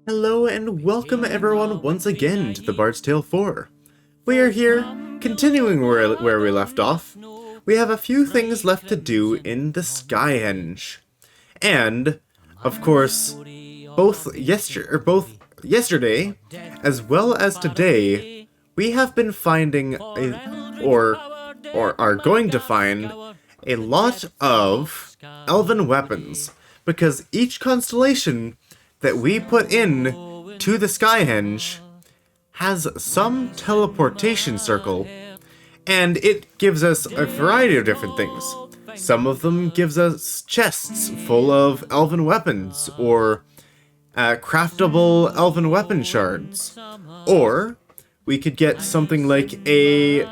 Hello and welcome everyone once again to the Bard's Tale 4. We are here, continuing where we left off. We have a few things left to do in the Skyhenge. And, of course, both yesterday as well as today, we have been finding or are going to find a lot of Elven weapons, because each constellation that we put in to the Skyhenge has some teleportation circle, and it gives us a variety of different things. Some of them gives us chests full of elven weapons, or craftable elven weapon shards, or we could get something like a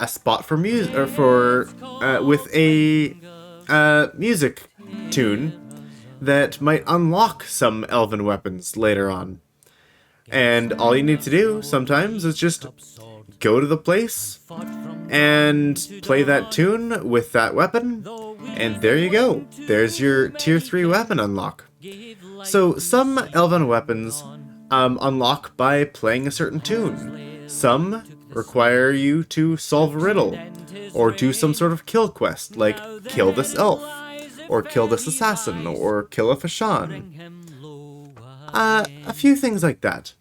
spot for music, or with a music tune that might unlock some elven weapons later on. And all you need to do sometimes is just go to the place and play that tune with that weapon, and there you go. There's your tier 3 weapon unlock. So some elven weapons unlock by playing a certain tune. Some require you to solve a riddle, or do some sort of kill quest, like kill this elf, or kill this assassin, or kill a Fashan. A few things like that.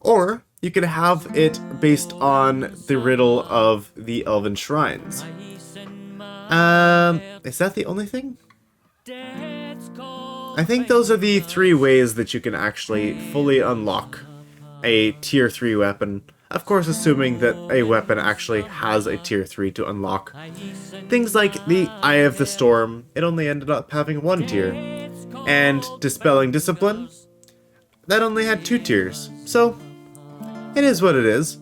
Or you could have it based on the riddle of the Elven Shrines. Is that the only thing? I think those are the 3 ways that you can actually fully unlock a tier 3 weapon. Of course, assuming that a weapon actually has a tier 3 to unlock. Things like the Eye of the Storm, it only ended up having 1 tier. And Dispelling Discipline, that only had 2 tiers. So, it is what it is.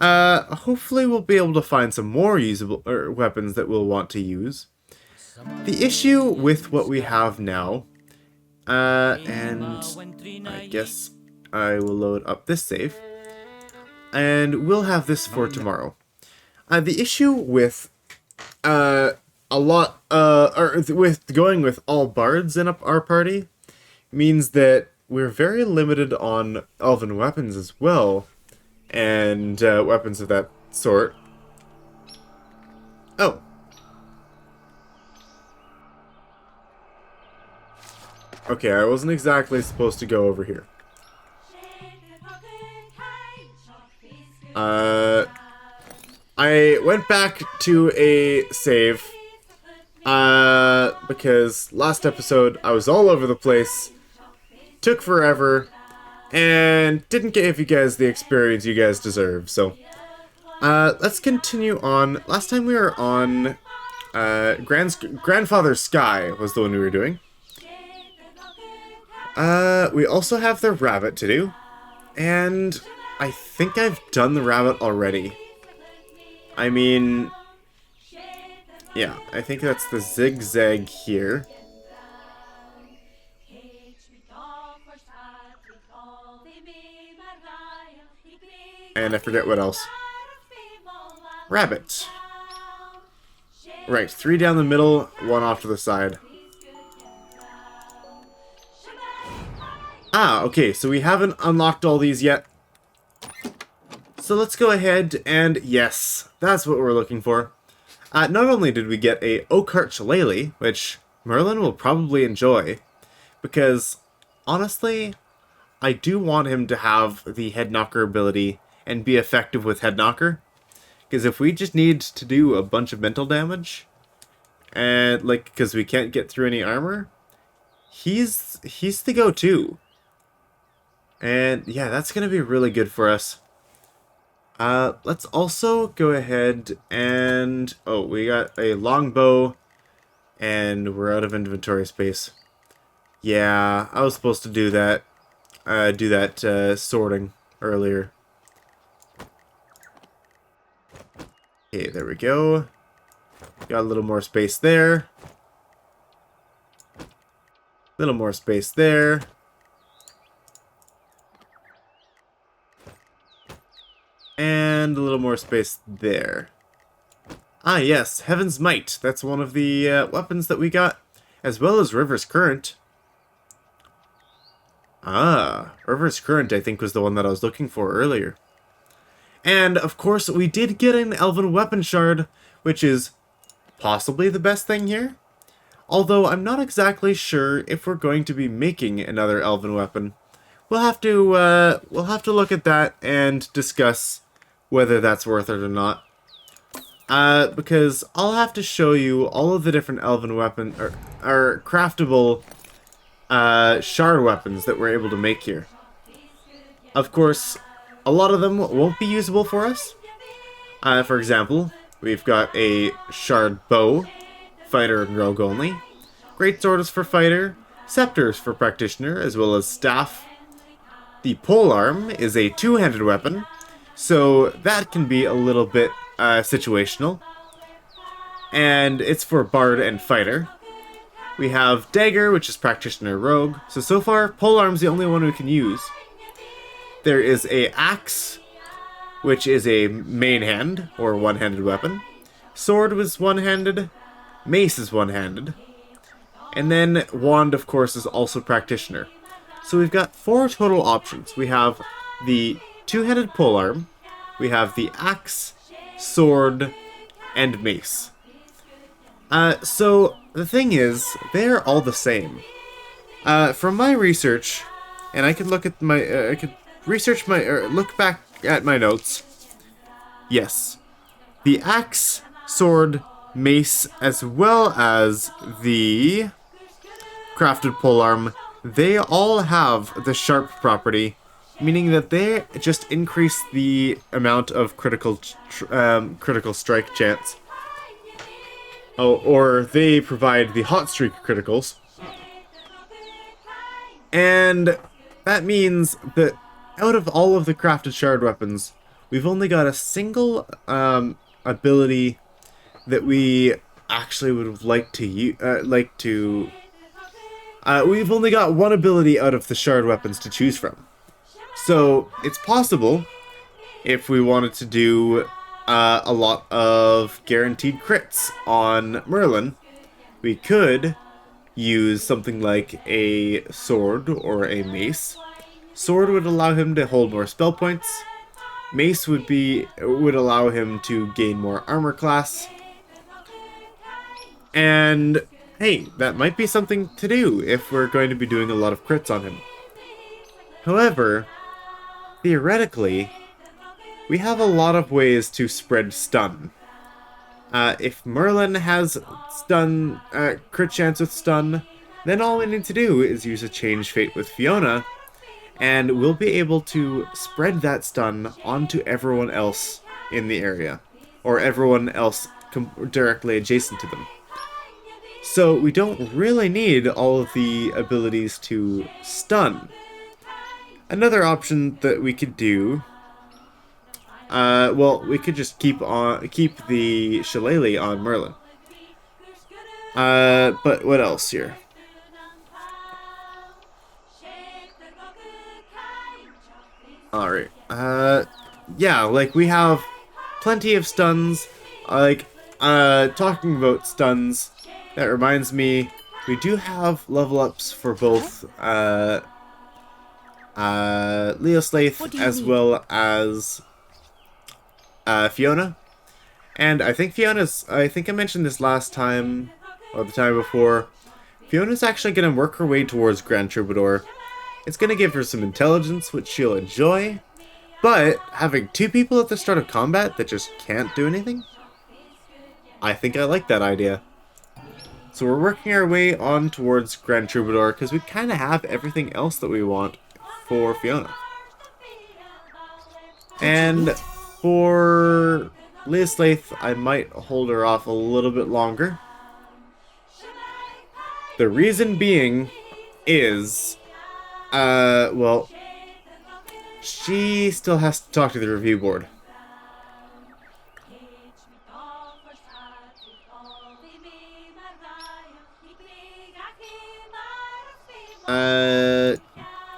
Hopefully we'll be able to find some more usable weapons that we'll want to use. The issue with what we have now, and I guess I will load up this save, and we'll have this for tomorrow. The issue with with going with all bards in our party means that we're very limited on elven weapons as well, and weapons of that sort. Oh. Okay, I wasn't exactly supposed to go over here. I went back to a save, because last episode I was all over the place, took forever, and didn't give you guys the experience you guys deserve, so, let's continue on. Last time we were on, Grandfather Sky was the one we were doing. We also have the rabbit to do, and I think I've done the rabbit already. I mean, yeah, I think that's the zigzag here. And I forget what else. Rabbit. Right, 3 down the middle, 1 off to the side. Ah, okay, so we haven't unlocked all these yet. So let's go ahead and, yes, that's what we're looking for. Not only did we get a Oakheart Shillelagh, which Merlin will probably enjoy, because, honestly, I do want him to have the Head Knocker ability and be effective with Head Knocker. Because if we just need to do a bunch of mental damage, and, like, because we can't get through any armor, he's the go-to. And, yeah, that's going to be really good for us. Let's also go ahead and... Oh, we got a longbow, and we're out of inventory space. Yeah, I was supposed to do that. Sorting earlier. Okay, there we go. Got a little more space there. Little more space there. And a little more space there. Ah, yes, Heaven's Might. That's one of the weapons that we got. as well as River's Current. Ah, River's Current I think was the one that I was looking for earlier. And, of course, we did get an Elven Weapon Shard, which is possibly the best thing here. Although I'm not exactly sure if we're going to be making another Elven weapon. We'll have to look at that and discuss whether that's worth it or not. Because I'll have to show you all of the different Elven weapon or craftable shard weapons that we're able to make here. Of course, a lot of them won't be usable for us. For example, we've got a shard bow, fighter and rogue only. Greatsword is for fighter, scepter is for practitioner, as well as staff. The polearm is a two-handed weapon, so that can be a little bit situational. And it's for bard and fighter. We have dagger, which is practitioner rogue. So far, polearm's the only one we can use. There is a axe, which is a main hand, or one-handed weapon. Sword was one-handed. Mace is one-handed. And then wand, of course, is also practitioner. So we've got 4 total options. We have the two-handed polearm, we have the axe, sword, and mace. So the thing is, they're all the same. From my research, and I could look at my, I could research my, or look back at my notes. Yes, the axe, sword, mace, as well as the crafted polearm, they all have the sharp property, meaning that they just increase the amount of critical strike chance. Oh, or they provide the hot streak criticals. And that means that out of all of the crafted shard weapons, we've only got a single ability that we actually would like to use. We've only got one ability out of the shard weapons to choose from. So it's possible, if we wanted to do a lot of guaranteed crits on Merlin, we could use something like a sword or a mace. Sword would allow him to hold more spell points. Mace would allow him to gain more armor class. And hey, that might be something to do if we're going to be doing a lot of crits on him. However, theoretically, we have a lot of ways to spread stun. If Merlin has stun, crit chance with stun, then all we need to do is use a change fate with Fiona, and we'll be able to spread that stun onto everyone else in the area, or everyone else directly adjacent to them. So we don't really need all of the abilities to stun. Another option that we could do, well, we could just keep the Shillelagh on Merlin. But what else here? Alright, yeah, like, we have plenty of stuns. Talking about stuns, that reminds me, we do have level ups for both, Leoslaith as well as, Fiona. And I think I mentioned this last time, or the time before, Fiona's actually going to work her way towards Grand Troubadour. It's going to give her some intelligence, which she'll enjoy, but having 2 people at the start of combat that just can't do anything, I think I like that idea. So we're working our way on towards Grand Troubadour, because we kind of have everything else that we want for Fiona. And for Leoslaith, I might hold her off a little bit longer. The reason being is, well, she still has to talk to the review board.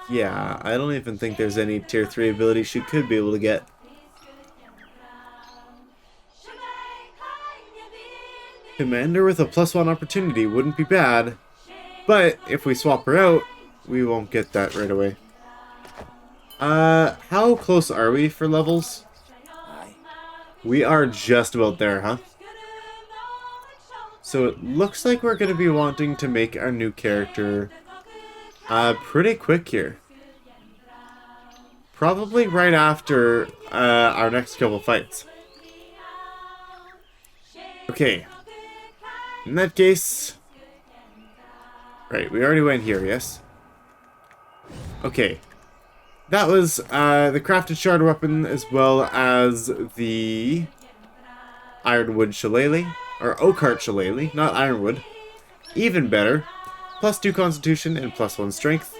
Yeah, I don't even think there's any tier 3 ability she could be able to get. Commander with a +1 opportunity wouldn't be bad. But if we swap her out, we won't get that right away. How close are we for levels? We are just about there, huh? So it looks like we're going to be wanting to make our new character pretty quick here. Probably right after our next couple fights. Okay. In that case... Right, we already went here, yes? Okay. That was the crafted shard weapon as well as the ironwood shillelagh. Or oakheart shillelagh, not ironwood. Even better. +2 constitution and +1 strength.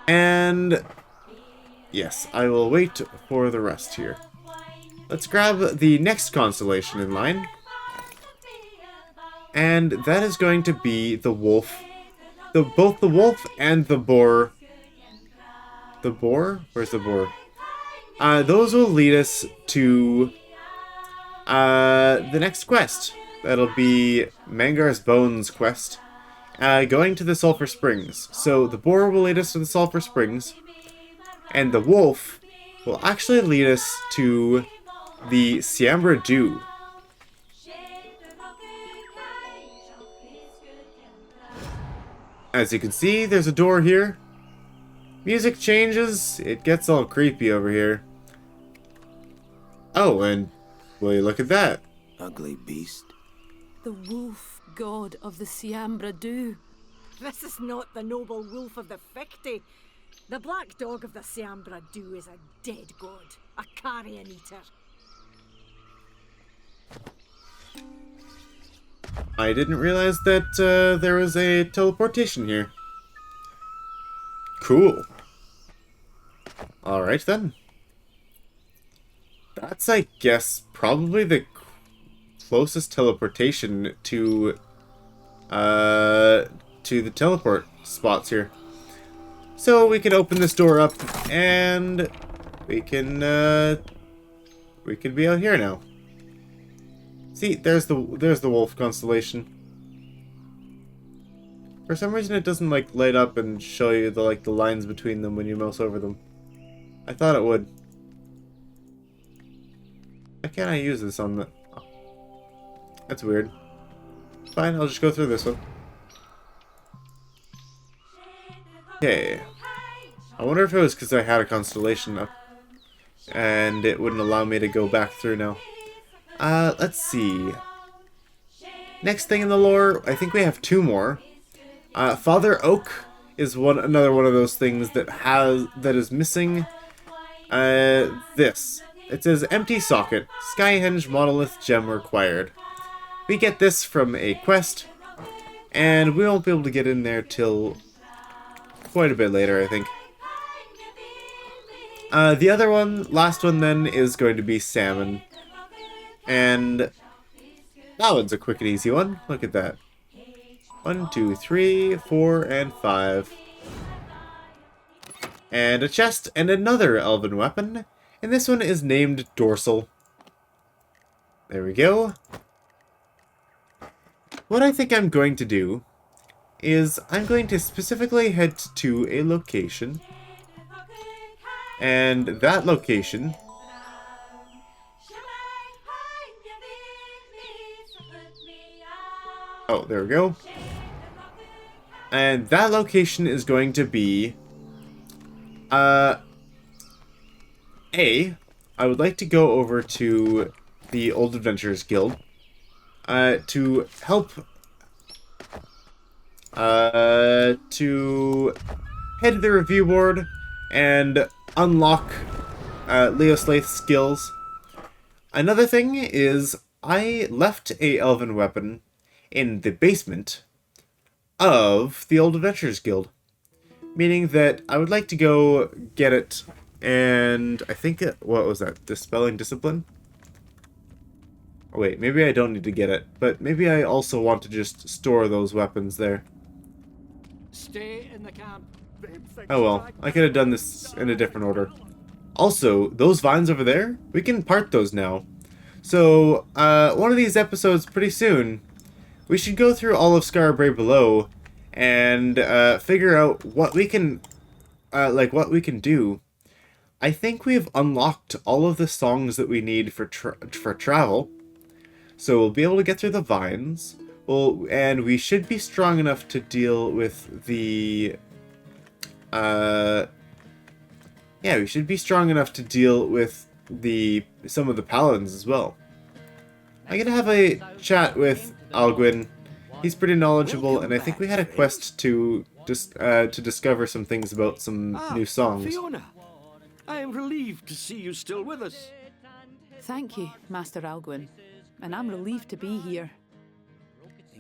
And... yes, I will wait for the rest here. Let's grab the next constellation in line. And that is going to be the wolf. Both the wolf and the boar. The boar? Where's the boar? Those will lead us to the next quest. That'll be Mangar's Bones quest. Going to the Sulphur Springs. So the boar will lead us to the Sulphur Springs. And the wolf will actually lead us to the Siambra Dew. As you can see, there's a door here. Music changes. It gets all creepy over here. Oh, and will you look at that? Ugly beast. The wolf god of the Siambra Dew. This is not the noble wolf of the Fichte. The black dog of the Siambra Dew is a dead god, a carrion eater. I didn't realize that there was a teleportation here. Cool. Alright then. That's, I guess, probably the closest teleportation to the teleport spots here. So we can open this door up and we can be out here now. See, there's the wolf constellation. For some reason it doesn't like light up and show you the lines between them when you mouse over them. I thought it would. Why can't I use this on the... oh. That's weird. Fine, I'll just go through this one. Okay. I wonder if it was because I had a constellation up. And it wouldn't allow me to go back through now. Let's see. Next thing in the lore, I think we have two more. Father Oak is another one of those things that is missing. This. It says empty socket. Skyhenge monolith gem required. We get this from a quest, and we won't be able to get in there till quite a bit later, I think. The other one, last one then, is going to be salmon. And that one's a quick and easy one. Look at that. 1, 2, 3, 4, and 5. And a chest and another elven weapon. And this one is named Dorsal. There we go. What I think I'm going to do is I'm going to specifically head to a location. And that location... oh, there we go. And that location is going to be... I would like to go over to the Old Adventurers Guild to help to head to the review board and unlock Leo Slaith's skills. Another thing is I left a elven weapon in the basement of the Old Adventurers Guild, meaning that I would like to go get it. And I think what was that? Dispelling Discipline? Oh, wait, maybe I don't need to get it, but maybe I also want to just store those weapons there. Stay in the camp. Oh well, I could have done this in a different order. Also, those vines over there, we can part those now. So, one of these episodes pretty soon, we should go through all of Skarbray below and figure out what we can, what we can do. I think we've unlocked all of the songs that we need for travel, so we'll be able to get through the vines. And we should be strong enough to deal with the. Yeah, we should be strong enough to deal with some of the paladins as well. I'm gonna have a chat with Alguin. He's pretty knowledgeable, and I think we had a quest to discover some things about some new songs. Fiona, I am relieved to see you still with us. Thank you, Master Alguin. And I'm relieved to be here.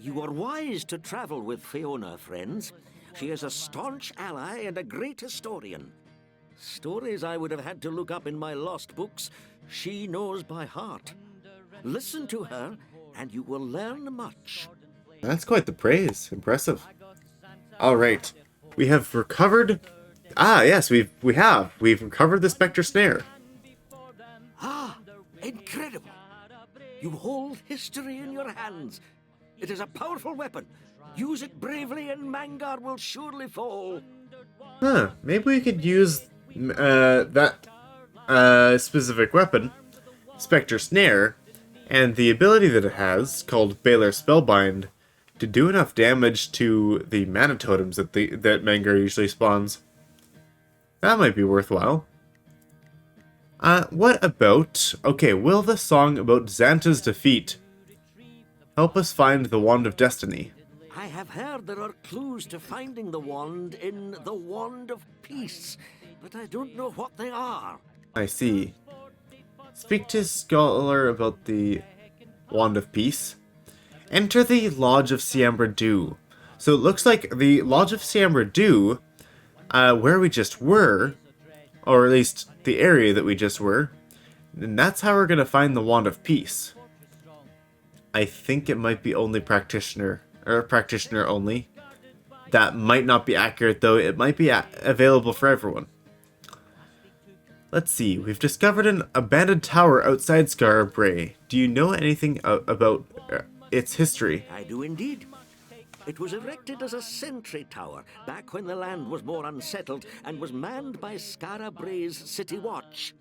You are wise to travel with Fiona, friends. She is a staunch ally and a great historian. Stories I would have had to look up in my lost books, she knows by heart. Listen to her, and you will learn much. That's quite the praise. Impressive. All right, we have recovered. Ah, yes, we've recovered the Spectre Snare. Ah, incredible! You hold history in your hands. It is a powerful weapon. Use it bravely, and Mangar will surely fall. Huh? Maybe we could use that specific weapon, Spectre Snare, and the ability that it has, called Baylor Spellbind, to do enough damage to the mana totems that Mangar usually spawns. That might be worthwhile. What about... Okay, will the song about Xanta's defeat help us find the Wand of Destiny? I have heard there are clues to finding the wand in the Wand of Peace, but I don't know what they are. I see. Speak to Scholar about the Wand of Peace. Enter the Lodge of Siambra Dew. So it looks like the Lodge of Siambra Dew, where we just were, or at least the area that we just were, and that's how we're going to find the Wand of Peace. I think it might be only practitioner only. That might not be accurate, though. It might be available for everyone. Let's see. We've discovered an abandoned tower outside Skarbray. Do you know anything about its history? I do indeed. It was erected as a sentry tower back when the land was more unsettled and was manned by Skarabray's city watch.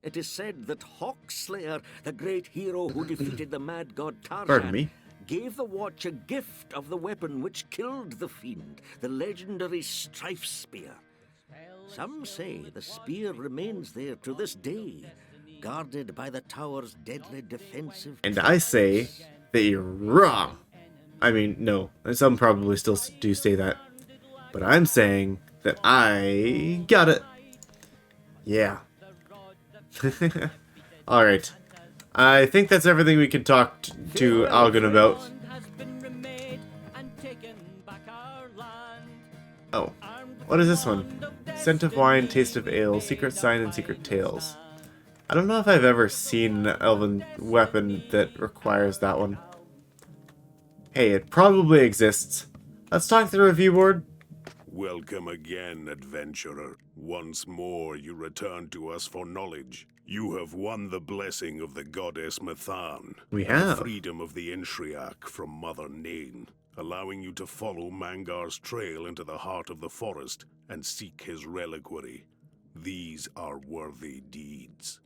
It is said that Hawkslayer, the great hero who defeated the mad god Pardon me? Tarzan, gave the watch a gift of the weapon which killed the fiend, the legendary Strife Spear. Some say the spear remains there to this day, guarded by the tower's deadly defensive... And I say that you're wrong. I mean, no. Some probably still do say that. But I'm saying that I got it. Yeah. Alright. I think that's everything we can talk to Algon about. Oh. What is this one? Scent of wine, taste of ale, secret sign, and secret tales. I don't know if I've ever seen an elven weapon that requires that one. Hey, it probably exists. Let's talk to the review board. Welcome again, adventurer. Once more you return to us for knowledge. You have won the blessing of the goddess Mathan. We and have. the freedom of the Enshriak from Mother Nain, allowing you to follow Mangar's trail into the heart of the forest and seek his reliquary. These are worthy deeds.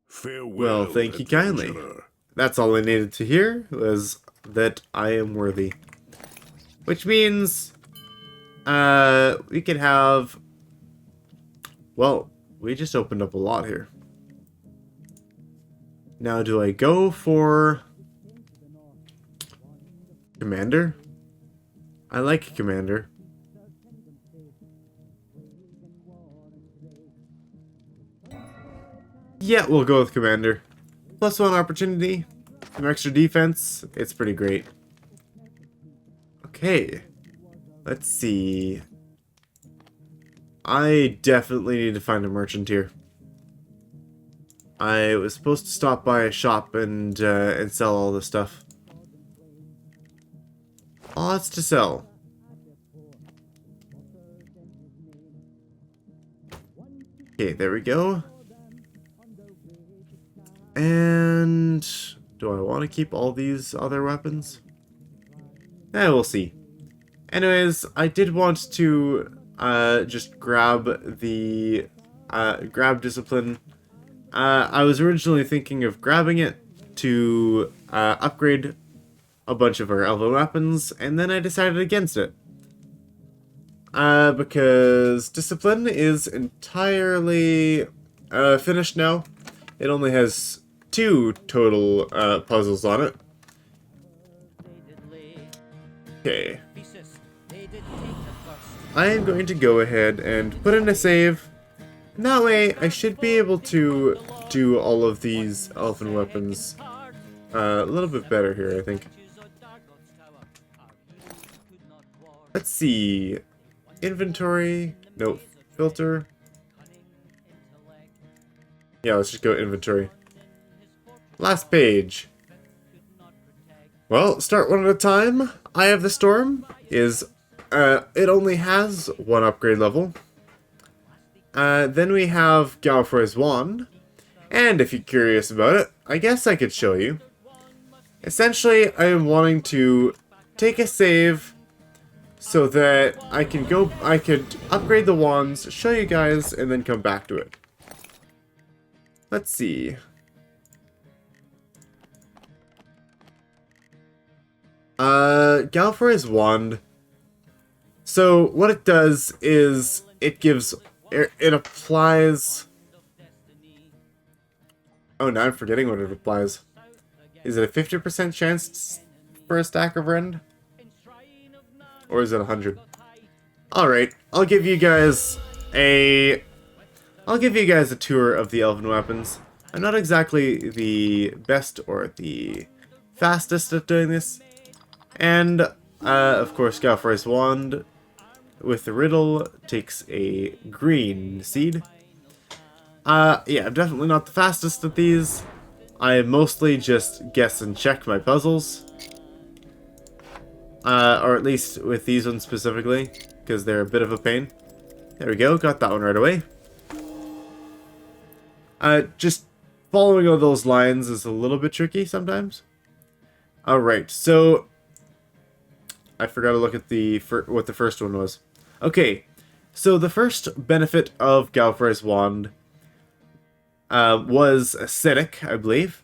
Farewell, Well, thank you kindly. adventurer. That's all I needed to hear, was that I am worthy. Which means, we could have... Well, we just opened up a lot here. Now, do I go for... Commander? I like Commander. Yeah, we'll go with Commander. +1 opportunity, some extra defense. It's pretty great. Okay, let's see. I definitely need to find a merchant here. I was supposed to stop by a shop and sell all this stuff. Lots to sell. Okay, there we go. And Do I want to keep all these other weapons? We'll see. Anyways, I did want to just grab the grab discipline. I was originally thinking of grabbing it to upgrade a bunch of our Elven weapons, and then I decided against it. Because discipline is entirely finished now. It only has 2 total puzzles on it. Okay. I am going to go ahead and put in a save. And that way, I should be able to do all of these elven weapons a little bit better here, I think. Let's see. Inventory. Nope. Filter. Yeah, let's just go inventory. Last page. Well, start one at a time. Eye of the Storm is, it only has 1 upgrade level. Then we have Galfrey's Wand. And if you're curious about it, I guess I could show you. Essentially, I am wanting to take a save so that I could upgrade the wands, show you guys, and then come back to it. Let's see. Galfrey's Wand. So what it does is it applies. Oh, now I'm forgetting what it applies. Is it a 50% chance for a stack of rend? Or is it 100? Alright, I'll give you guys a tour of the elven weapons. I'm not exactly the best or the fastest at doing this. And, of course, Galfrey's Wand with the riddle takes a green seed. Yeah, I'm definitely not the fastest at these. I mostly just guess and check my puzzles. Or at least with these ones specifically, because they're a bit of a pain. There we go, got that one right away. Just following all those lines is a little bit tricky sometimes. Alright, so I forgot to look at what the first one was. Okay, so the first benefit of Galfrey's Wand was acidic, I believe.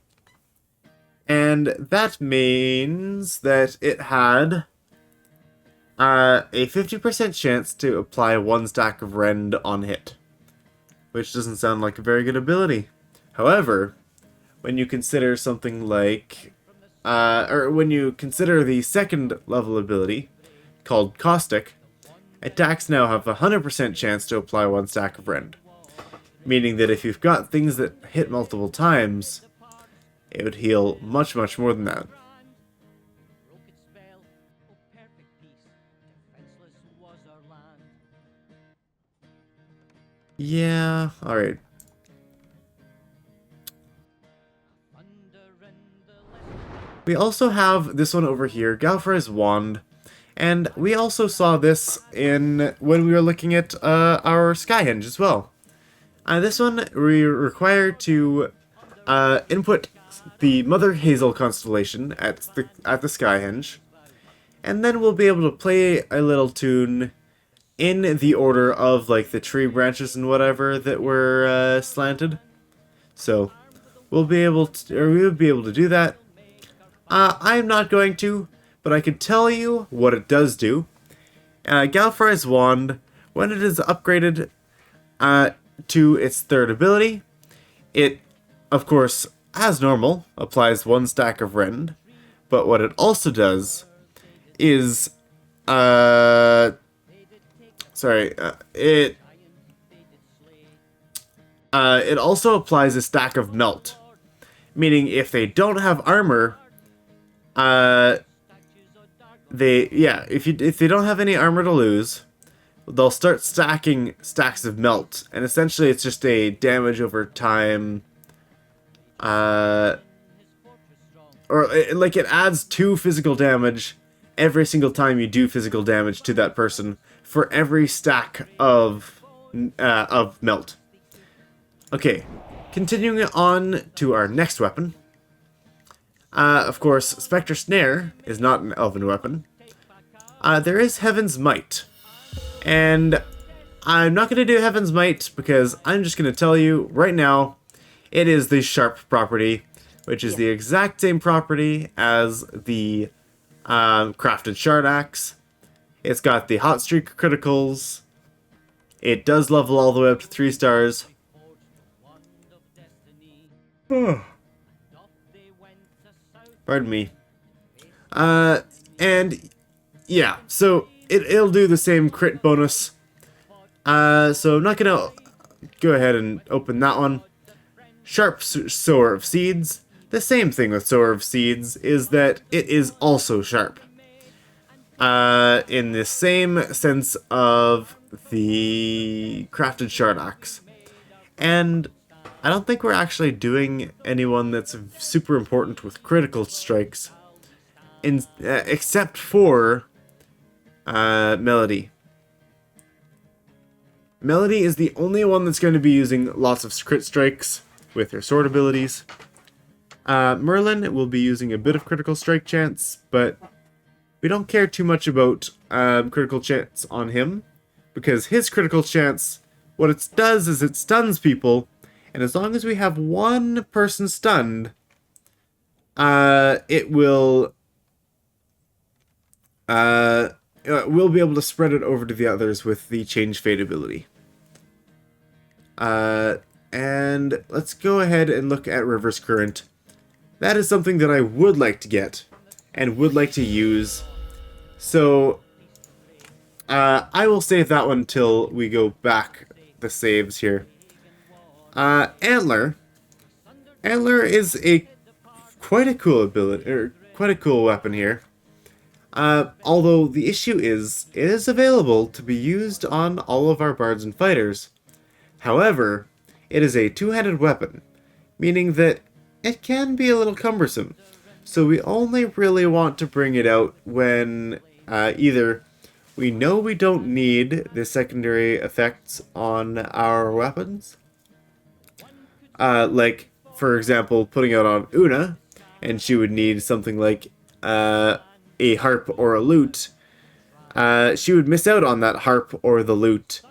And that means that it had a 50% chance to apply 1 stack of rend on hit. Which doesn't sound like a very good ability. However, when you consider something like or when you consider the second level ability, called Caustic, attacks now have a 100% chance to apply 1 stack of rend. Meaning that if you've got things that hit multiple times, it would heal much, much more than that. Yeah, alright. We also have this one over here, Galfrey's Wand, and we also saw this when we were looking at our Skyhenge as well. This one we require to input the Mother Hazel constellation at the Skyhenge, and then we'll be able to play a little tune in the order of like the tree branches and whatever that were slanted. So we'll be able to do that. I'm not going to, but I can tell you what it does do. Galfrey's Wand, when it is upgraded to its third ability, it, of course, as normal, applies 1 stack of rend. But what it also does is, it also applies a stack of melt. Meaning if they don't have armor, if they don't have any armor to lose, they'll start stacking stacks of melt, and essentially it's just a damage over time, it adds 2 physical damage every single time you do physical damage to that person for every stack of melt. Okay, continuing on to our next weapon. Of course, Spectre Snare is not an elven weapon. There is Heaven's Might. And I'm not going to do Heaven's Might because I'm just going to tell you right now, it is the Sharp property, which is the exact same property as the Crafted Shard Axe. It's got the Hot Streak criticals. It does level all the way up to 3 stars. Pardon me. And yeah, so it'll do the same crit bonus. So I'm not gonna go ahead and open that one. Sharp Sower of Seeds. The same thing with Sower of Seeds is that it is also sharp. In the same sense of the Crafted Shard Axe. And I don't think we're actually doing anyone that's super important with critical strikes, except for Melody. Melody is the only one that's going to be using lots of crit strikes with her sword abilities. Merlin will be using a bit of critical strike chance, but we don't care too much about critical chance on him, because his critical chance, what it does is it stuns people, and as long as we have one person stunned, we'll be able to spread it over to the others with the Change Fate ability. And let's go ahead and look at River's Current. That is something that I would like to get, and would like to use. So, I will save that one till we go back the saves here. Antler. Antler is quite a cool ability, or quite a cool weapon here. Although the issue is, it is available to be used on all of our bards and fighters. However, it is a two-handed weapon, meaning that it can be a little cumbersome. So we only really want to bring it out when either we know we don't need the secondary effects on our weapons. Like, for example, putting it on Una, and she would need something like a harp or a lute. She would miss out on that harp or the lute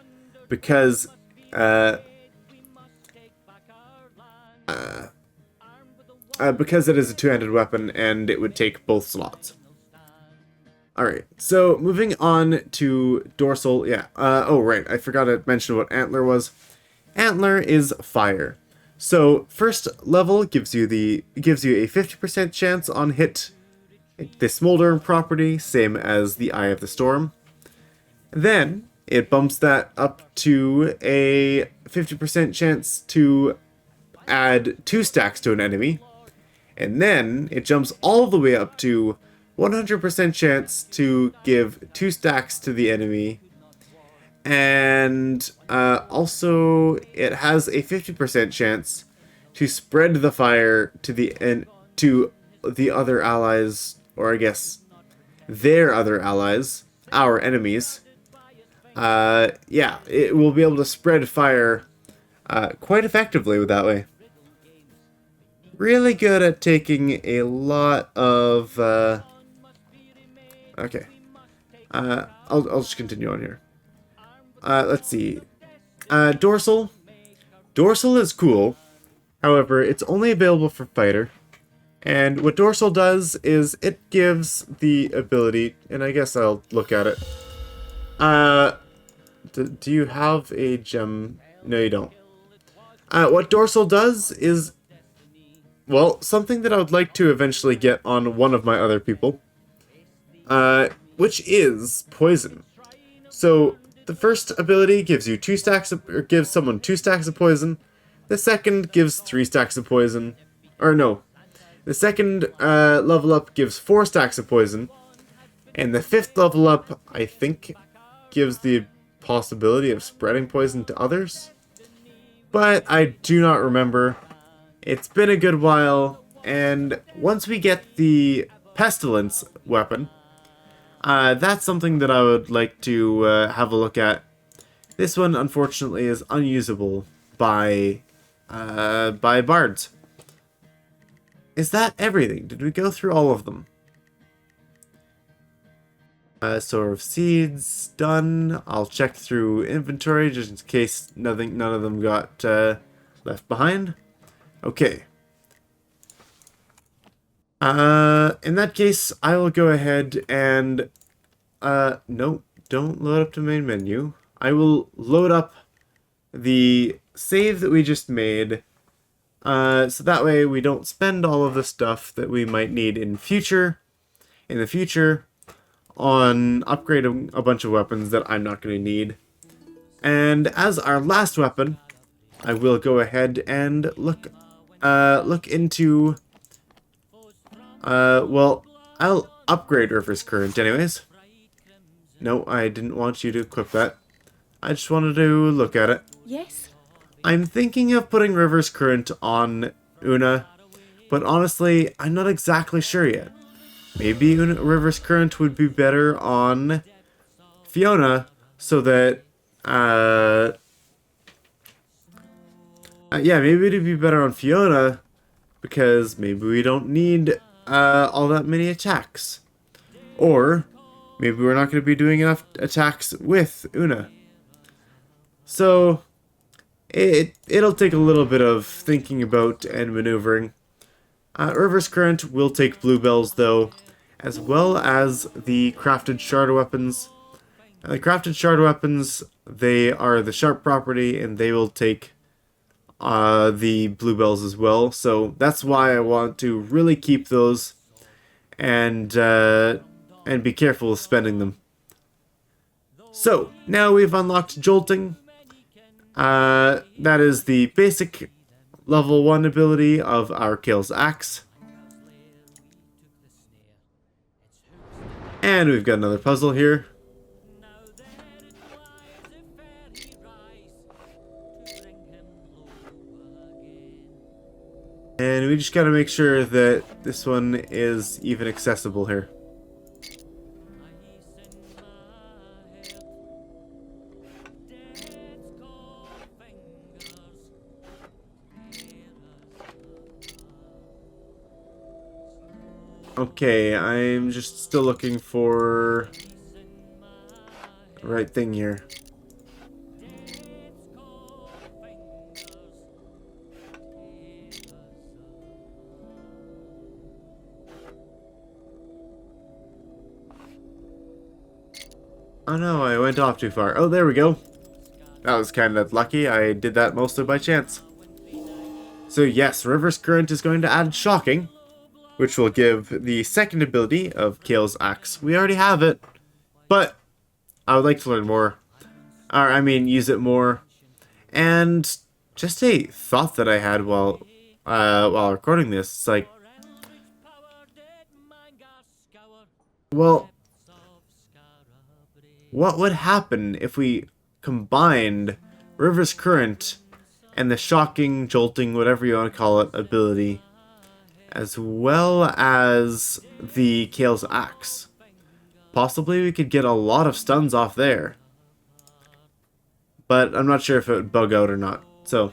because it is a two-handed weapon and it would take both slots. Alright, so moving on to dorsal, oh right, I forgot to mention what Antler was. Antler is fire. So first level gives you a 50% chance on hit. The Smolder property, same as the Eye of the Storm. Then it bumps that up to a 50% chance to add 2 stacks to an enemy. And then it jumps all the way up to 100% chance to give 2 stacks to the enemy. And also it has a 50% chance to spread the fire to the other allies, or I guess their other allies, our enemies. It will be able to spread fire quite effectively with that way. Really good at taking a lot of... okay. I'll just continue on here. Let's see. Dorsal. Dorsal is cool. However, it's only available for fighter. And what Dorsal does is it gives the ability, and I guess I'll look at it. Do you have a gem? No, you don't. What Dorsal does is, well, something that I would like to eventually get on one of my other people, which is poison. So the first ability gives you 2 stacks of, or gives someone 2 stacks of poison. The second gives 3 stacks of poison. Or no. The second level up gives 4 stacks of poison. And the 5th level up, I think, gives the possibility of spreading poison to others. But I do not remember. It's been a good while. And once we get the Pestilence weapon, that's something that I would like to have a look at. This one, unfortunately, is unusable by Bards. is that everything? Did we go through all of them? Sower of Seeds, done. I'll check through inventory just in case none of them got left behind. Okay. In that case, I will go ahead and... no, don't load up to main menu. I will load up the save that we just made, so that way we don't spend all of the stuff that we might need in the future on upgrading a bunch of weapons that I'm not going to need. And as our last weapon, I will go ahead and look into... well, I'll upgrade River's Current anyways. No, I didn't want you to equip that. I just wanted to look at it. Yes? I'm thinking of putting River's Current on Una, but honestly, I'm not exactly sure yet. Maybe River's Current would be better on Fiona, so that, yeah, maybe it'd be better on Fiona, because maybe we don't need, all that many attacks. Or, maybe we're not going to be doing enough attacks with Una. So, it'll take a little bit of thinking about and maneuvering. River's Current will take bluebells, though, as well as the crafted shard weapons. The crafted shard weapons, they are the sharp property, and they will take the bluebells as well. So that's why I want to really keep those and be careful with spending them. So now we've unlocked Jolting. That is the basic level 1 ability of our Kale's Axe. And we've got another puzzle here. And we just gotta make sure that this one is even accessible here. Okay, I'm just still looking for the right thing here. Oh no, I went off too far. Oh, there we go. That was kind of lucky. I did that mostly by chance. So yes, River's Current is going to add Shocking, which will give the second ability of Kale's Axe. We already have it, but I would like to learn more. Or, I mean, use it more. And just a thought that I had while recording this, it's like, well, what would happen if we combined River's Current and the Shocking, Jolting, whatever you want to call it, ability, as well as the Kale's Axe? Possibly we could get a lot of stuns off there. But I'm not sure if it would bug out or not. So,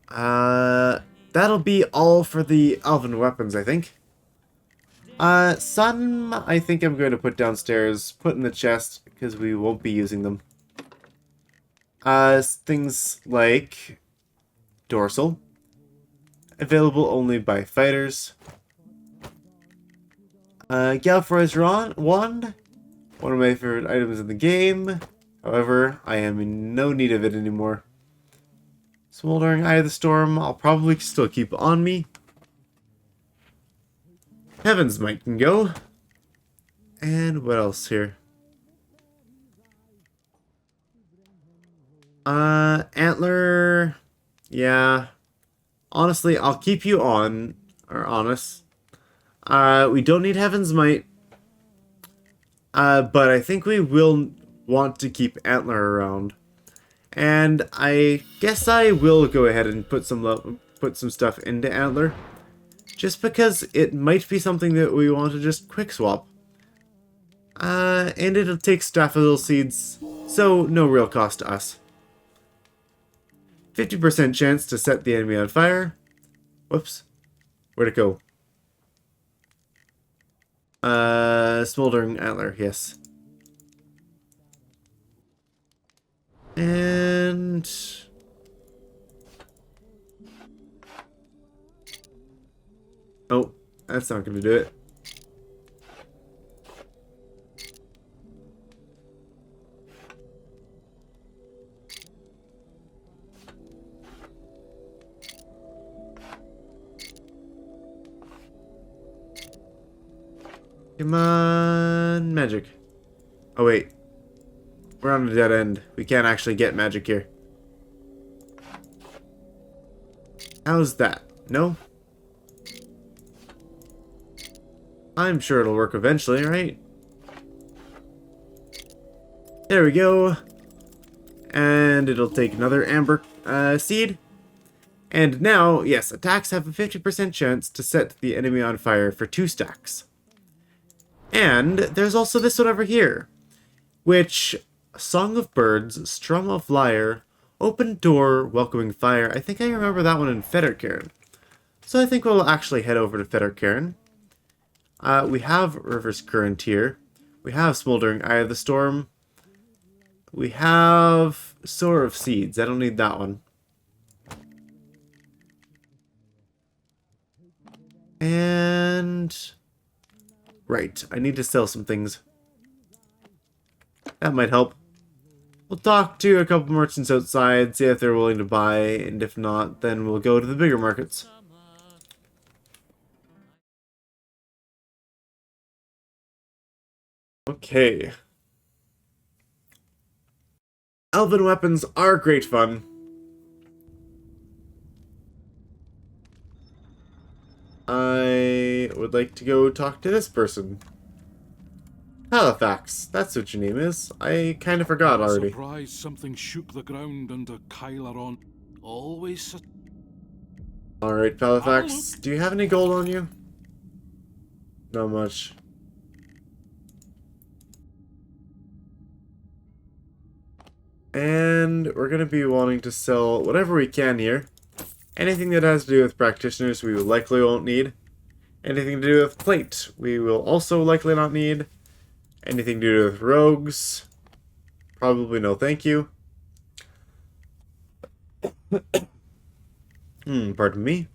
that'll be all for the Elven weapons, I think. Some I think I'm going to put downstairs, put in the chest, because we won't be using them. Things like Dorsal. Available only by fighters. Galfroy's wand. One of my favorite items in the game. However, I am in no need of it anymore. Smoldering Eye of the Storm, I'll probably still keep on me. Heaven's Might can go. And what else here? Antler. Yeah. Honestly, I'll keep you on, or honest. We don't need Heaven's Might. But I think we will want to keep Antler around. And I guess I will go ahead and put some stuff into Antler. Just because it might be something that we want to just quick swap. And it'll take Staffodil Seeds, so no real cost to us. 50% chance to set the enemy on fire. Whoops. Where'd it go? Smoldering Antler, yes. And... oh, that's not going to do it. Come on, magic. Oh wait, we're on a dead end. We can't actually get magic here. How's that? No? I'm sure it'll work eventually, right? There we go. And it'll take another amber seed. And now, yes, attacks have a 50% chance to set the enemy on fire for 2 stacks. And there's also this one over here, which Song of Birds, Strum of Lyre, Open Door, Welcoming Fire. I think I remember that one in Fettercairn. So I think we'll actually head over to Fettercairn. We have River's Current here. We have Smoldering Eye of the Storm. We have Sower of Seeds. I don't need that one. And... right, I need to sell some things. That might help. We'll talk to a couple merchants outside, see if they're willing to buy, and if not, then we'll go to the bigger markets. Okay. Elven weapons are great fun. I would like to go talk to this person. Halifax, that's what your name is. I kind of forgot already. Surprised something shook the ground under Kyleron. Always. Alright, Halifax, do you have any gold on you? Not much. And we're going to be wanting to sell whatever we can here. Anything that has to do with practitioners we will likely won't need. Anything to do with plate we will also likely not need. Anything to do with rogues, probably no thank you. Pardon me.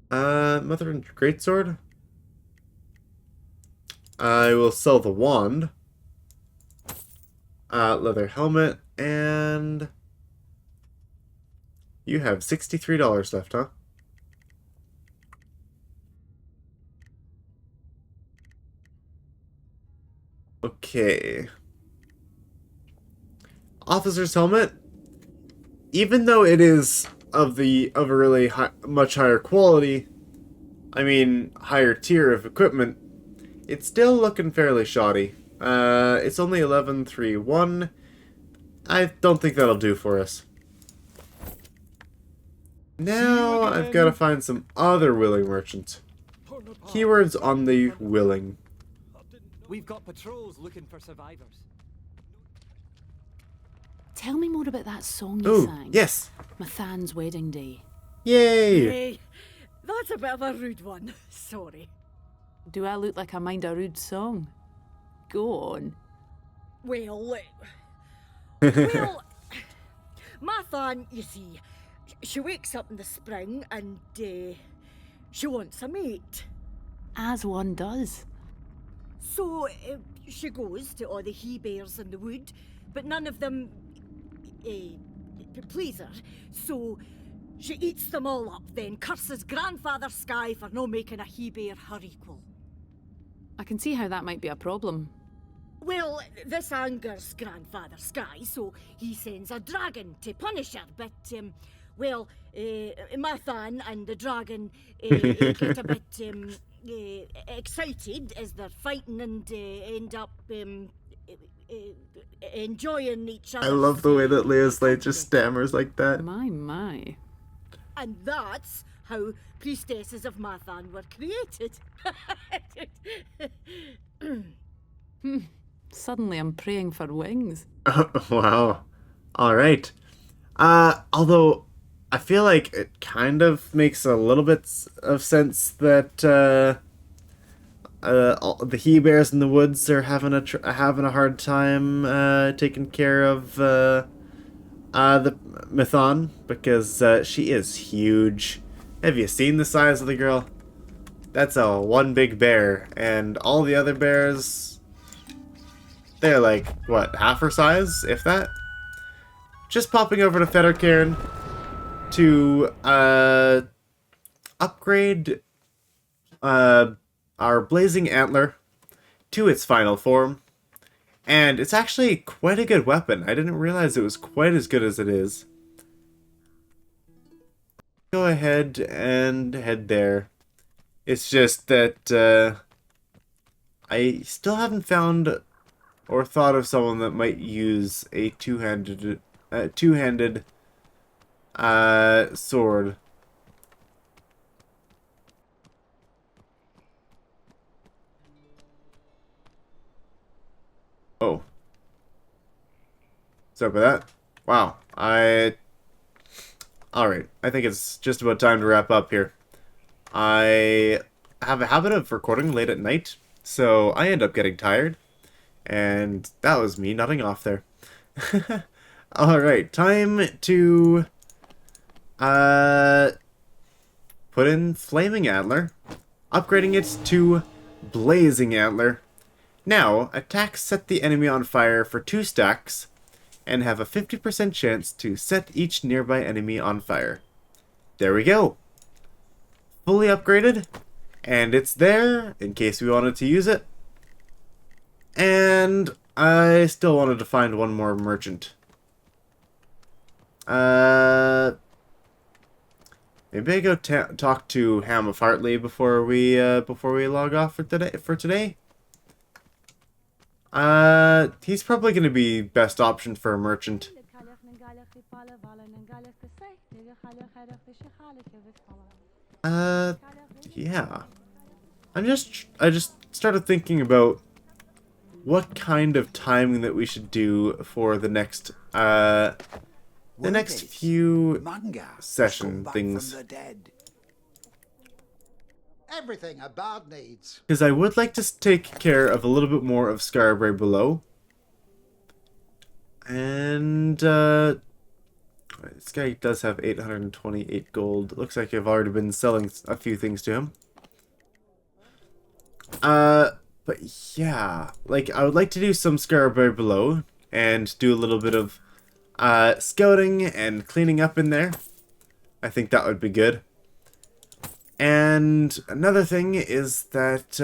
Mother and Greatsword. I will sell the wand. Leather helmet, and... you have $63 left, huh? Okay. Officer's helmet. Even though it is of a really much higher quality, I mean higher tier of equipment, it's still looking fairly shoddy. It's only 1131. I don't think that'll do for us. Now I've got to find some other willing merchants. Keywords on the willing. We've got patrols looking for survivors. Tell me more about that song you Oh, sang. yes. Mathan's wedding day. Yay. Hey, that's a bit of a rude one. Sorry. Do I look like I mind a rude song? Go on. Well, Mathan, you see, she wakes up in the spring and she wants a mate. As one does. So she goes to all the he-bears in the wood, but none of them please her. So she eats them all up, then curses Grandfather Sky for no making a he-bear her equal. I can see how that might be a problem. Well, this angers Grandfather Sky, so he sends a dragon to punish her, but, Mathan and the dragon get a bit excited as they're fighting and end up enjoying each other. I love the way that Leo Slade just stammers like that. My. And that's how priestesses of Mathan were created. Suddenly I'm praying for wings. Wow. Alright. Although, I feel like it kind of makes a little bit of sense that the he bears in the woods are having a hard time taking care of the Mython, because she is huge. Have you seen the size of the girl? That's a one big bear, and all the other bears, they're like, what, half her size, if that? Just popping over to Fettercairn to upgrade our Blazing Antler to its final form. And it's actually quite a good weapon. I didn't realize it was quite as good as it is. Go ahead and head there. It's just that I still haven't found or thought of someone that might use a two-handed sword. Oh. Sorry about that. Wow. Alright, I think it's just about time to wrap up here. I have a habit of recording late at night, so I end up getting tired. And that was me nodding off there. Alright, time to put in Flaming Antler, upgrading it to Blazing Antler. Now, attacks set the enemy on fire for 2 stacks, and have a 50% chance to set each nearby enemy on fire. There we go. Fully upgraded, and it's there in case we wanted to use it. And I still wanted to find one more merchant. Maybe I go talk to Ham of Hartley before we log off for today. He's probably going to be best option for a merchant. Yeah. I just started thinking about what kind of timing that we should do for the next few session things. Everything a bard needs. Because I would like to take care of a little bit more of Scarborough below. And this guy does have 828 gold. Looks like I've already been selling a few things to him. But yeah, like I would like to do some Scarborough below and do a little bit of scouting and cleaning up in there. I think that would be good. And another thing is that,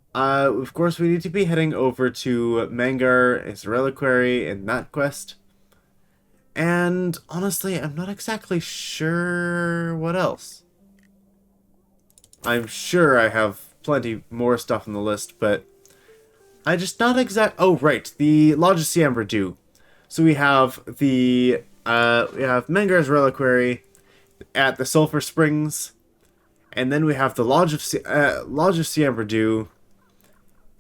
of course we need to be heading over to Mangar, his reliquary, and that quest. And honestly, I'm not exactly sure what else. I'm sure I have plenty more stuff on the list, but I just not exact. Oh, right, the Lodge of Siambra. So we have the we have Mengar's reliquary at the Sulphur Springs, and then we have the Lodge of Siambra,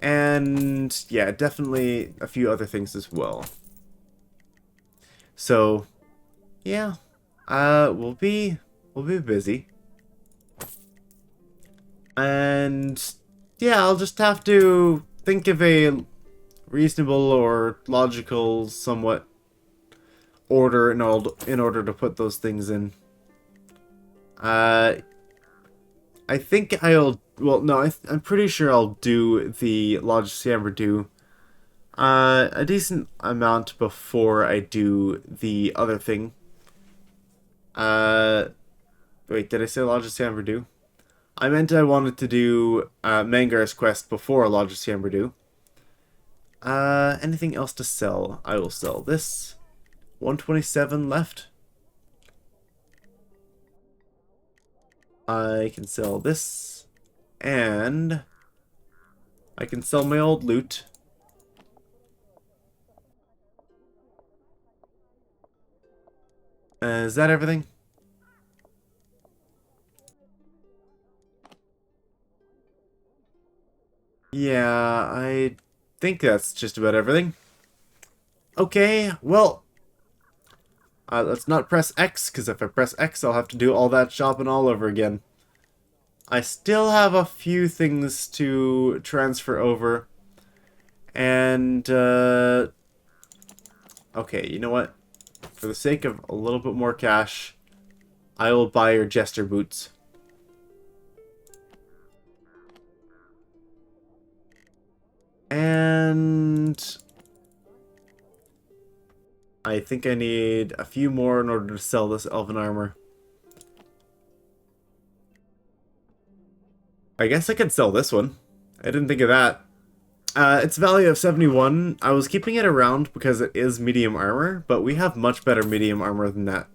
and yeah, definitely a few other things as well. So yeah, we'll be busy, and yeah, I'll just have to think of a reasonable or logical somewhat order in order to put those things in. I think I'm pretty sure I'll do the Lodge of Siambra a decent amount before I do the other thing. Wait, did I say Lodge of Siambra? I meant I wanted to do Mangar's quest before Lodge of Siambra. Anything else to sell? I will sell this. 127 left. I can sell this. And I can sell my old loot. Is that everything? Yeah, I think that's just about everything. Okay, well, let's not press X, because if I press X, I'll have to do all that shopping all over again. I still have a few things to transfer over. And, okay, you know what? For the sake of a little bit more cash, I will buy your jester boots. And I think I need a few more in order to sell this elven armor. I guess I could sell this one. I didn't think of that. Its value of 71. I was keeping it around because it is medium armor, but we have much better medium armor than that.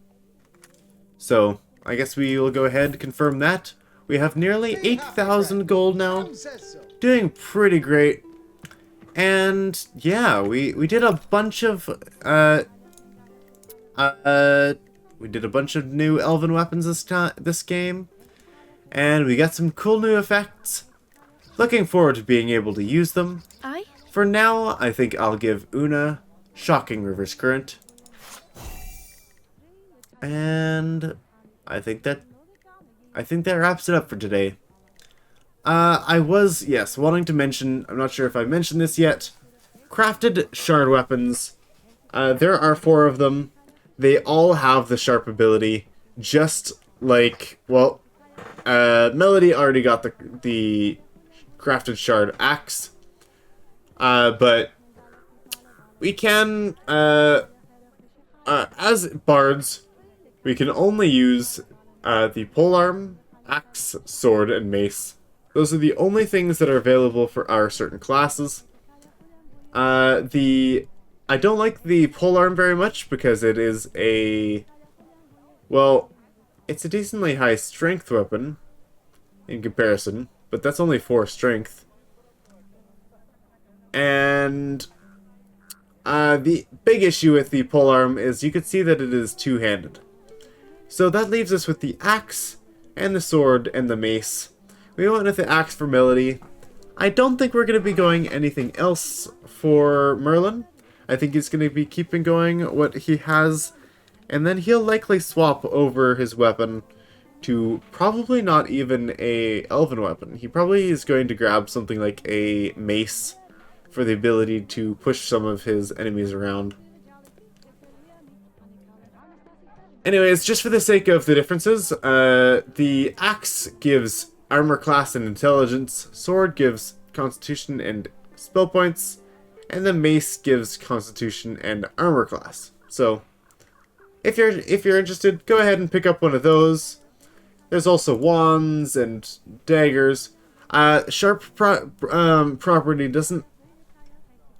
So, I guess we will go ahead and confirm that. We have nearly 8,000 gold now. Doing pretty great. And, yeah, we did a bunch of, we did a bunch of new elven weapons this game. And we got some cool new effects. Looking forward to being able to use them. Aye. For now, I think I'll give Una Shocking Reverse Current. And I think that wraps it up for today. I was, yes, wanting to mention, I'm not sure if I mentioned this yet, crafted shard weapons. There are 4 of them. They all have the sharp ability, just like, well, Melody already got the crafted shard axe, but we can, as bards, we can only use the polearm, axe, sword, and mace. Those are the only things that are available for our certain classes. I don't like the polearm very much because it is well, it's a decently high strength weapon in comparison, but that's only 4 strength. And the big issue with the polearm is you can see that it is two-handed. So that leaves us with the axe and the sword and the mace. We went with the axe for Melody. I don't think we're going to be going anything else for Merlin. I think he's going to be keeping going what he has, and then he'll likely swap over his weapon to probably not even a elven weapon. He probably is going to grab something like a mace for the ability to push some of his enemies around. Anyways, just for the sake of the differences, the axe gives armor class and intelligence, sword gives constitution and spell points, and the mace gives constitution and armor class. So, if you're interested, go ahead and pick up one of those. There's also wands and daggers. Sharp property doesn't...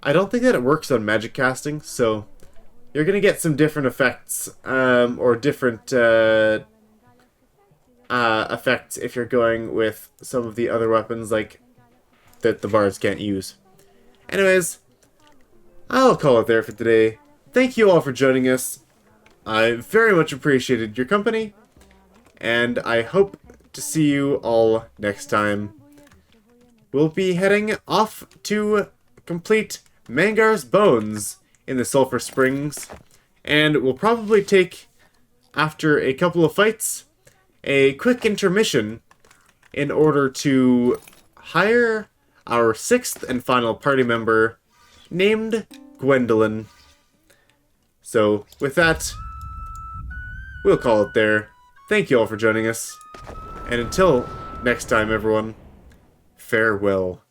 I don't think that it works on magic casting, so you're going to get some different effects, or different effects if you're going with some of the other weapons like that the bards can't use. Anyways, I'll call it there for today. Thank you all for joining us. I very much appreciated your company, and I hope to see you all next time. We'll be heading off to complete Mangar's Bones in the Sulphur Springs, and we'll probably take, after a couple of fights, a quick intermission in order to hire our 6th and final party member named Gwendolyn. So, with that, we'll call it there. Thank you all for joining us, and until next time, everyone, farewell.